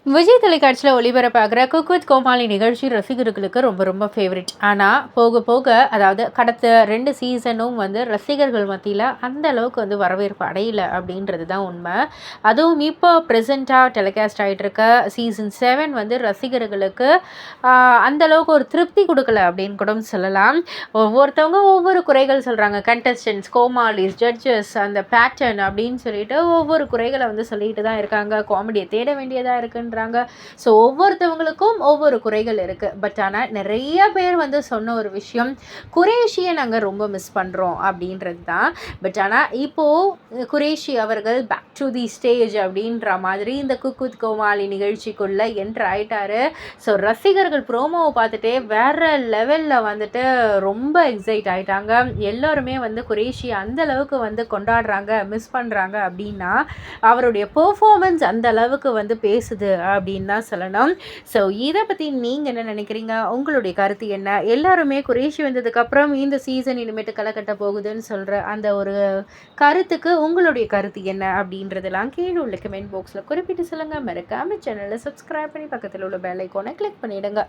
விஜய் தொலைக்காட்சியில் ஒளிபரப்பாகிற cook with கோமாளி நிகழ்ச்சி ரசிகர்களுக்கு ரொம்ப ரொம்ப ஃபேவரட். ஆனால் போக போக, அதாவது கடந்த 2 சீசனும் ரசிகர்கள் மத்தியில் அந்த அளவுக்கு வரவேற்பு அடையல அப்படின்றது தான் உண்மை. அதுவும் இப்போ ப்ரெசண்ட்டாக டெலிகாஸ்ட் ஆகிட்டு இருக்க சீசன் 7 ரசிகர்களுக்கு அந்த அளவுக்கு ஒரு திருப்தி கொடுக்கல அப்படின்னு கூட சொல்லலாம். ஒவ்வொருத்தவங்க ஒவ்வொரு குறைகள் சொல்கிறாங்க. கண்டஸ்டன்ஸ், கோமாளிஸ், ஜட்ஜஸ், அந்த பேட்டர்ன் அப்படின்னு சொல்லிட்டு ஒவ்வொரு குறைகளை சொல்லிட்டு தான் இருக்காங்க. காமெடியை தேட வேண்டியதாக இருக்குன்னு. ஸோ ஒவ்வொருத்தவங்களுக்கும் ஒவ்வொரு குறைகள் இருக்குது. பட் ஆனால் நிறைய பேர் சொன்ன ஒரு விஷயம், குரேஷியை நாங்கள் ரொம்ப மிஸ் பண்ணுறோம் அப்படின்றது தான். பட் ஆனால் இப்போது குரேஷி அவர்கள் பேக் டு தி ஸ்டேஜ் அப்படின்ற மாதிரி இந்த குக் வித் கோமாளி நிகழ்ச்சிக்குள்ளே என்ட்ரு ஆகிட்டாரு. ஸோ ரசிகர்கள் ப்ரோமோவை பார்த்துட்டே வேறு லெவலில் ரொம்ப எக்ஸைட் ஆகிட்டாங்க. எல்லோருமே குரேஷி அந்த அளவுக்கு கொண்டாடுறாங்க, மிஸ் பண்ணுறாங்க அப்படின்னா அவருடைய பெர்ஃபார்மன்ஸ் அந்த அளவுக்கு பேசுது அப்படின்னு தான் சொல்லணும். ஸோ இதை பற்றி நீங்கள் என்ன நினைக்கிறீங்க? உங்களுடைய கருத்து என்ன? எல்லாருமே குரேஷி வந்ததுக்கப்புறம் இந்த சீசன் இனிமேட்டு களை கட்ட போகுதுன்னு சொல்கிற அந்த ஒரு கருத்துக்கு உங்களுடைய கருத்து என்ன அப்படின்றதெல்லாம் கீழே உள்ள கமெண்ட் பாக்ஸில் குறிப்பிட்டு சொல்லுங்கள். மறக்காம சேனலை சப்ஸ்கிரைப் பண்ணி பக்கத்தில் உள்ள பெல் ஐக்கானை கிளிக் பண்ணிவிடுங்க.